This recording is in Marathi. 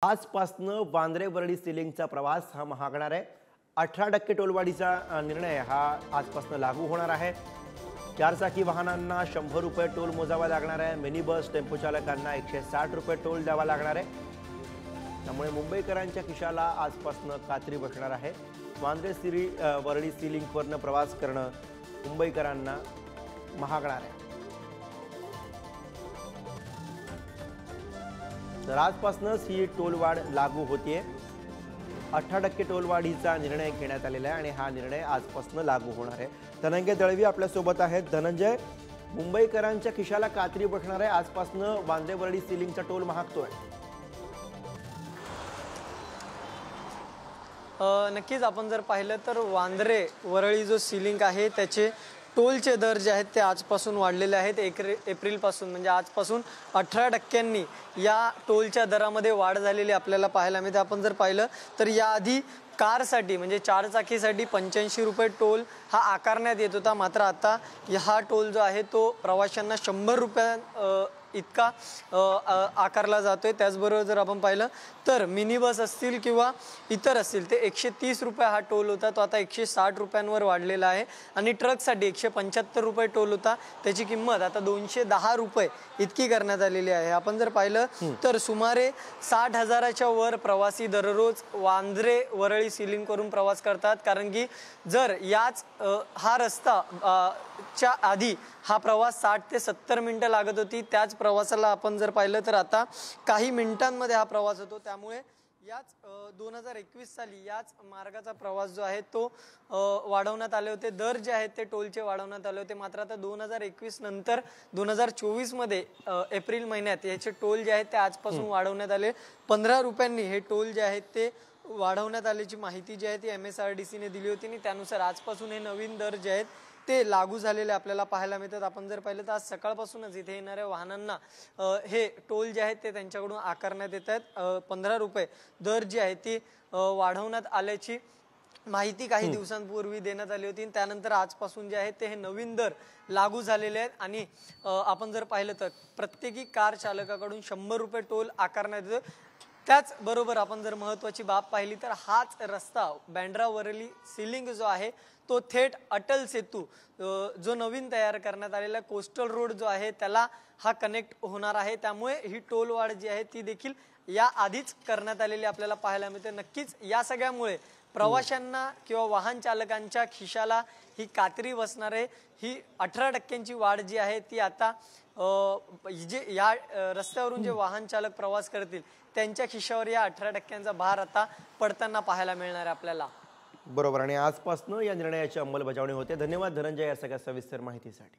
आजपासून वांद्रे वरळी सिलिंगचा प्रवास हा महागणार आहे। 18% टोलवाढीचा निर्णय हा आजपासून लागू होणार आहे। 4 चाकी वाहनांना 100 रुपये टोल मोजावा लागणार आहे। मिनी बस टेम्पो चालकांना 160 रुपये टोल द्यावा लागणार आहे। त्यामुळे मुंबईकरांच्या खिशाला आजपासून कात्री बसणार आहे। वांद्रे वरळी सिलिंगवरनं प्रवास करणं मुंबईकरांना महागणार आहे। तर आजपासूनच ही टोलवाढ लागू होतीये। 18% टोलवाढीचा निर्णय घेण्यात आलेला आहे आणि हा निर्णय आजपासून लागू होणार आहे। धनंजय दळवी आपल्या सोबत आहेत। धनंजय, मुंबईकरांच्या खिशाला कात्री बसणार आहे। आजपासून वांद्रे वरळी सिलिंगचा टोल महागतोय। नक्कीच आपण जर पाहिलं तर वांद्रे वरळी जो सिलिंग आहे त्याचे टोलचे दर जे आहेत ते आजपासून वाढलेले आहेत। एप्रिलपासून म्हणजे आजपासून 18%नी या टोलच्या दरामध्ये वाढ झालेली आपल्याला पाहायला मिळते। आपण जर पाहिलं तर याआधी कारसाठी म्हणजे 4 चाकीसाठी 85 रुपये टोल हा आकारण्यात येत होता, मात्र आता हा टोल जो आहे तो प्रवाशांना 100 रुपये इतका आकारला जातोय। त्याचबरोबर जर आपण पाहिलं तर मिनी बस असतील किंवा इतर असतील ते 130 रुपये हा टोल होता, तो आता 160 रुपयांवर वाढलेला आहे। आणि ट्रकसाठी 175 रुपये टोल होता, त्याची किंमत आता 210 रुपये इतकी करण्यात आलेली आहे। आपण जर पाहिलं तर सुमारे 60,000च्या वर प्रवासी दररोज वांद्रे वरळी सिलिंग करून प्रवास करतात, कारण की जर याच हा रस्ता च्या आधी हा प्रवास 60 ते 70 मिनिटं लागत होती, त्याच प्रवासाला आपण जर पाहिलं तर आता काही मिनिटांमध्ये हा प्रवास होतो। त्यामुळे याच 2021 साली याच मार्गाचा प्रवास जो आहे तो वाढवण्यात आले होते। दर जे आहेत ते टोलचे वाढवण्यात आले होते, मात्र आता 2021 नंतर 2024 मध्ये एप्रिल महिन्यात याचे टोल जे आहेत ते आजपासून वाढवण्यात आले। 15 रुपयांनी हे टोल जे आहेत ते वाढवण्यात आल्याची माहिती जी आहे ती MSRDC ने दिली होती आणि त्यानुसार आजपासून हे नवीन दर जे आहेत ते लागू झालेले आपल्याला पाहायला मिळतात। आपण जर पाहिलं तर आज सकाळपासूनच इथे येणाऱ्या वाहनांना हे टोल जे आहेत ते त्यांच्याकडून आकारण्यात येत आहेत। 15 रुपये दर जी आहे ती वाढवण्यात आल्याची माहिती काही दिवसांपूर्वी देण्यात आली होती। त्यानंतर आजपासून जे आहे ते हे नवीन दर लागू झालेले आहेत आणि आपण जर पाहिलं तर प्रत्येकी कार चालकाकडून 100 रुपये टोल आकारण्यात येतो। त्याचबरोबर आपण जर महत्त्वाची बाब पाहिली तर हाच रस्ता बँड्रा वरळी सिलिंग जो आहे तो थेट अटल सेतू जो नवीन तयार करण्यात आलेला कोस्टल रोड जो आहे त्याला हा कनेक्ट होणार आहे। त्यामुळे ही टोल वाढ जी आहे ती देखील या आधीच करण्यात आलेली आपल्याला पाहायला मिळते। नक्कीच या सगळ्यामुळे प्रवाशांना किंवा वाहन चालकांच्या खिशाला ही कात्री बसणार आहे। ही 18%ची वाढ जी आहे ती आता जे या रस्त्यावरून जे वाहन चालक प्रवास करतील त्यांच्या खिशावर या 18%चा भार आता पडताना पाहायला मिळणार आहे आपल्याला। बरोबर, आणि आजपासून या निर्णयाची अंमलबजावणी होते। धन्यवाद धनंजय या सगळ्या सविस्तर माहितीसाठी।